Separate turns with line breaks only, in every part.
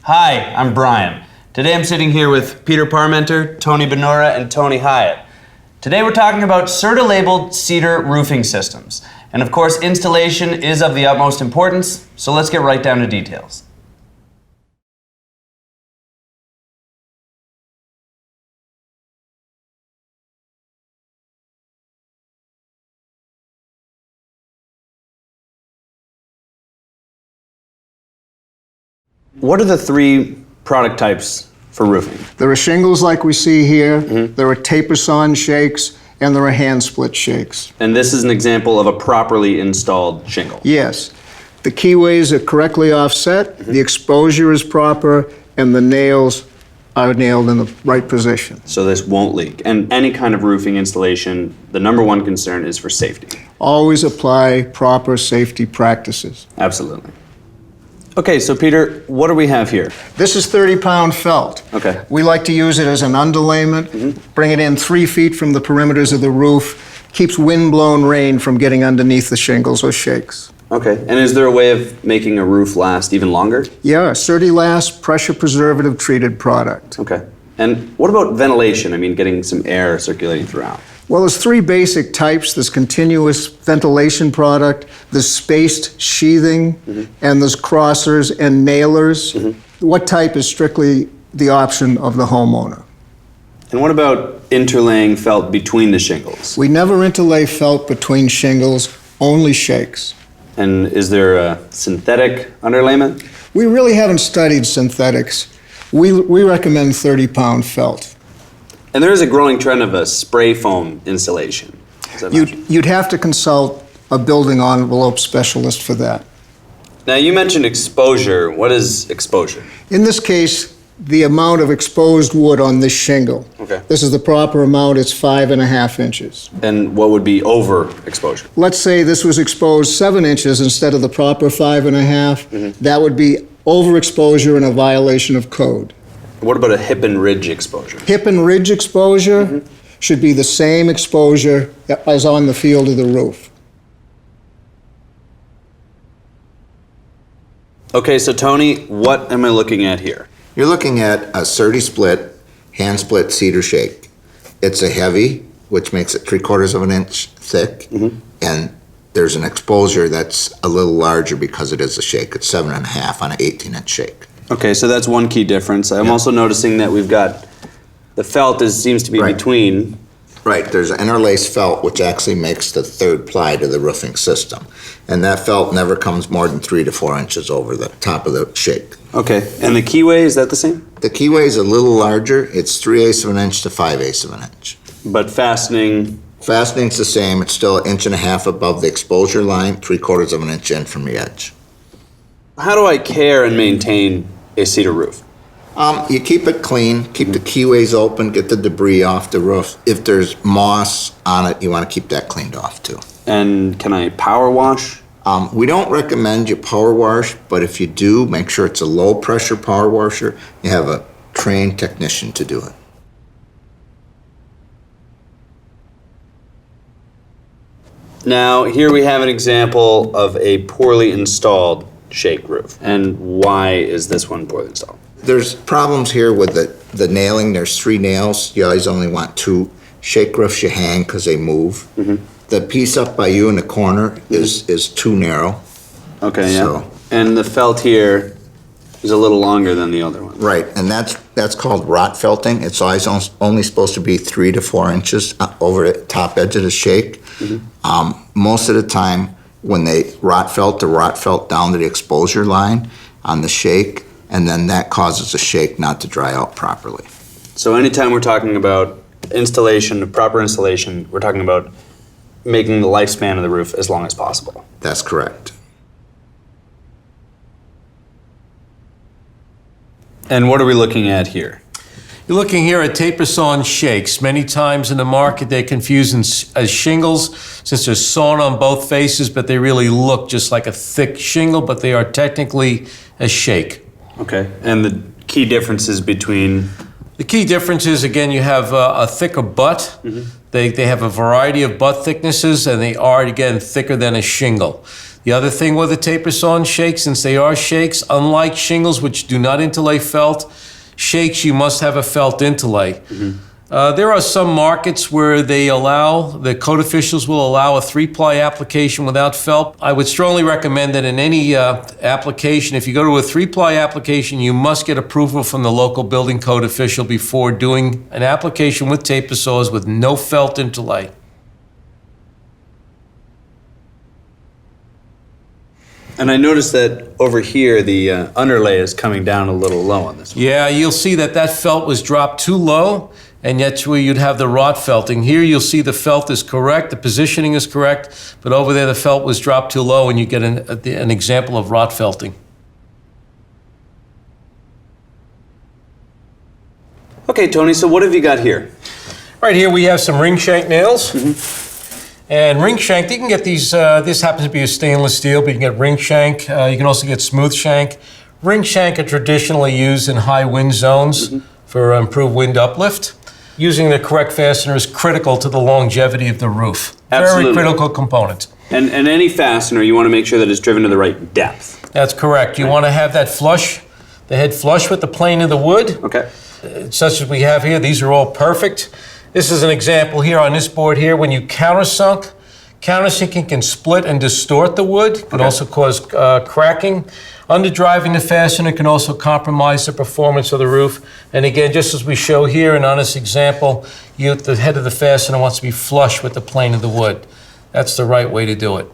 Hi, I'm Brian. Today I'm sitting here with Peter Parmenter, Tony Benora, and Tony Hyatt. Today we're talking about CERTA-labeled cedar roofing systems. And of course, installation is of the utmost importance, so let's get right down to details. What are the three product types for roofing?
There are shingles like we see here, there are taper-sawn shakes, and there are hand-split shakes.
And this is an example of a properly installed shingle.
Yes. The keyways are correctly offset, the exposure is proper, and the nails are nailed in the right position.
So this won't leak. And any kind of roofing installation, the number one concern is for safety.
Always apply proper safety practices.
Absolutely. Okay, so Peter, what do we have here?
This is 30-pound felt.
Okay.
We like to use it as an underlayment, bring it in 3 feet from the perimeters of the roof, keeps wind-blown rain from getting underneath the shingles or shakes.
Okay, and is there a way of making a roof last even longer?
Yeah, CertaLast pressure preservative treated product.
Okay, and what about ventilation? I mean, getting some air circulating throughout.
Well, there's 3 basic types. There's continuous ventilation product, there's spaced sheathing, and there's crossers and nailers. What type is strictly the option of the homeowner?
And what about interlaying felt between the shingles?
We never interlay felt between shingles, only shakes.
And is there a synthetic underlayment?
We really haven't studied synthetics. We recommend 30-pound felt.
And there is a growing trend of a spray foam installation.
You'd have to consult a building envelope specialist for that.
Now, you mentioned exposure. What is exposure?
In this case, the amount of exposed wood on this shingle.
Okay.
This is the proper amount, it's 5.5 inches.
And what would be overexposure?
Let's say this was exposed 7 inches instead of the proper 5.5. That would be overexposure and a violation of code.
What about a hip and ridge exposure?
Hip and ridge exposure should be the same exposure as on the field of the roof.
Okay, so Tony, what am I looking at here?
You're looking at a CertaSplit, hand-split cedar shake. It's a heavy, which makes it 3/4 of an inch thick, and there's an exposure that's a little larger because it is a shake. It's 7.5 on an 18-inch shake.
Okay, so that's one key difference. I'm also noticing that we've got the felt seems to be between.
Right, there's an interlace felt, which actually makes the third ply to the roofing system. And that felt never comes more than 3 to 4 inches over the top of the shake.
Okay, and the keyway, is that the same?
The keyway is a little larger. It's 3/8 of an inch to 5/8 of an inch.
But fastening?
Fastening's the same. It's still 1.5 inches above the exposure line, 3/4 of an inch in from the edge.
How do I care and maintain a cedar roof?
You keep it clean, keep the keyways open, get the debris off the roof. If there's moss on it, you want to keep that cleaned off too.
And can I power wash?
We don't recommend you power wash, but if you do, make sure it's a low pressure power washer. You have a trained technician to do it.
Now, here we have an example of a poorly installed shake roof. And why is this one poorly installed?
There's problems here with the nailing. There's 3 nails. You always only want 2. Shake roofs you hang because they move. The piece up by you in the corner is too narrow.
Okay, yeah.
So-
And the felt here is a little longer than the other one.
Right, and that's called rot felting. It's always only supposed to be 3 to 4 inches over the top edge of the shake. Most of the time, when they rot felt down to the exposure line on the shake, and then that causes the shake not to dry out properly.
So anytime we're talking about installation, proper installation, we're talking about making the lifespan of the roof as long as possible.
That's correct.
And what are we looking at here?
You're looking here at taper-sawn shakes. Many times in the market they're confused as shingles since they're sawn on both faces, but they really look just like a thick shingle, but they are technically a shake.
Okay, and the key differences between?
The key difference is, again, you have a thicker butt. They have a variety of butt thicknesses, and they are, again, thicker than a shingle. The other thing with the taper sawn shakes, since they are shakes, unlike shingles which do not interlay felt, shakes you must have a felt interlay. There are some markets where the code officials will allow a 3-ply application without felt. I would strongly recommend that in any application, if you go to a 3-ply application, you must get approval from the local building code official before doing an application with taper saws with no felt interlay.
And I noticed that over here, the underlay is coming down a little low on this one.
Yeah, you'll see that felt was dropped too low, and that's where you'd have the wrought felting. Here you'll see the felt is correct, the positioning is correct, but over there the felt was dropped too low, and you get an example of wrought felting.
Okay, Tony, so what have you got here?
Right here we have some ring shank nails. And ring shank, you can get these, this happens to be a stainless steel, but you can get ring shank. You can also get smooth shank. Ring shank are traditionally used in high wind zones for improved wind uplift. Using the correct fastener is critical to the longevity of the roof.
Absolutely.
Very critical component.
And any fastener, you want to make sure that it's driven to the right depth.
That's correct. You want to have that flush, the head flush with the plane of the wood.
Okay.
Such as we have here. These are all perfect. This is an example here on this board here. When you countersunk, countersinking can split and distort the wood. Can also cause cracking. Underdriving the fastener can also compromise the performance of the roof. And again, just as we show here and on this example, the head of the fastener wants to be flush with the plane of the wood. That's the right way to do it.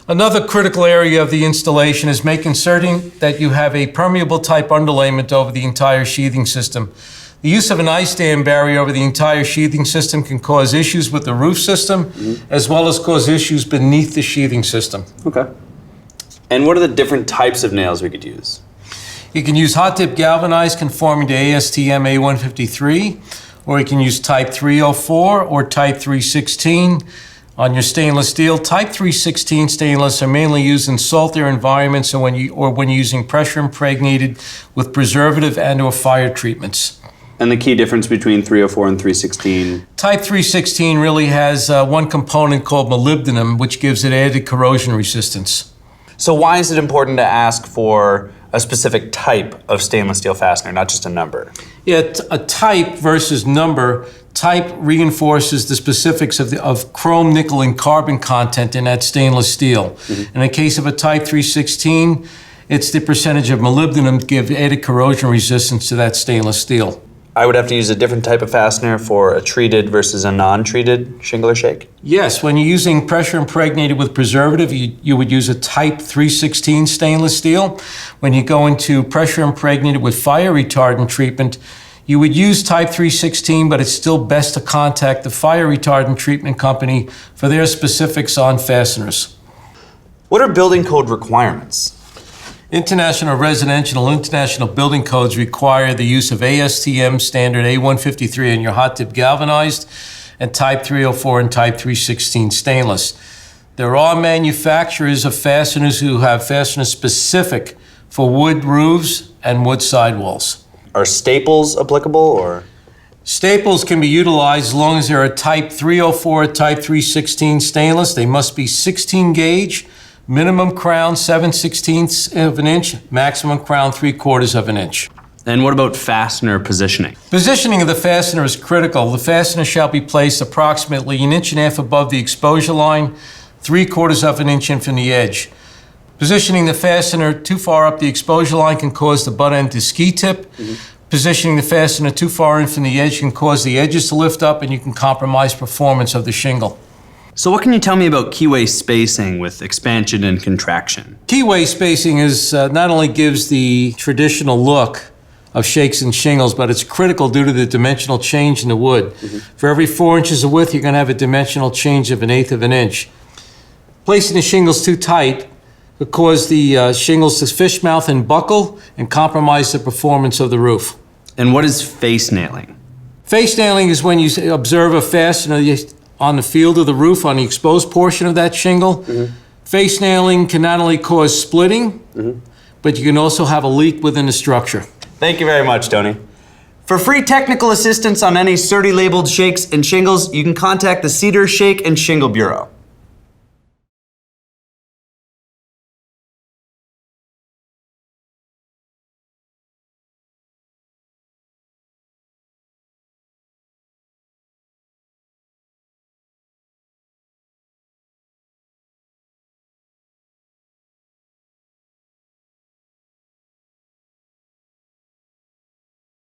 Another critical area of the installation is making certain that you have a permeable type underlayment over the entire sheathing system. The use of an ice dam barrier over the entire sheathing system can cause issues with the roof system, as well as cause issues beneath the sheathing system.
Okay. And what are the different types of nails we could use?
You can use hot dip galvanized conforming to ASTM A153, or you can use type 304 or type 316. On your stainless steel, type 316 stainless are mainly used in saltier environments or when you're using pressure impregnated with preservative and or fire treatments.
And the key difference between 304 and 316?
Type 316 really has one component called molybdenum, which gives it added corrosion resistance.
So why is it important to ask for a specific type of stainless steel fastener, not just a number?
Yeah, a type versus number. Type reinforces the specifics of chrome, nickel, and carbon content in that stainless steel. In the case of a type 316, it's the percentage of molybdenum to give added corrosion resistance to that stainless steel.
I would have to use a different type of fastener for a treated versus a non-treated shingle or shake?
Yes, when you're using pressure impregnated with preservative, you would use a type 316 stainless steel. When you go into pressure impregnated with fire retardant treatment, you would use type 316, but it's still best to contact the fire retardant treatment company for their specifics on fasteners.
What are building code requirements?
International residential and international building codes require the use of ASTM standard A153 in your hot dip galvanized and type 304 and type 316 stainless. There are manufacturers of fasteners who have fasteners specific for wood roofs and wood sidewalls.
Are staples applicable or?
Staples can be utilized as long as they're a type 304 or type 316 stainless. They must be 16 gauge. Minimum crown 7/16 of an inch, maximum crown 3/4 of an inch.
And what about fastener positioning?
Positioning of the fastener is critical. The fastener shall be placed approximately 1.5 inches above the exposure line, 3/4 of an inch in from the edge. Positioning the fastener too far up the exposure line can cause the butt end to ski tip. Positioning the fastener too far in from the edge can cause the edges to lift up, and you can compromise performance of the shingle.
So what can you tell me about keyway spacing with expansion and contraction?
Keyway spacing is not only gives the traditional look of shakes and shingles, but it's critical due to the dimensional change in the wood. For every 4 inches of width, you're going to have a dimensional change of 1/8 of an inch. Placing the shingles too tight could cause the shingles to fish mouth and buckle and compromise the performance of the roof.
And what is face nailing?
Face nailing is when you observe a fastener on the field of the roof, on the exposed portion of that shingle. Face nailing can not only cause splitting, but you can also have a leak within the structure.
Thank you very much, Tony. For free technical assistance on any CERTI labeled shakes and shingles, you can contact the Cedar Shake and Shingle Bureau.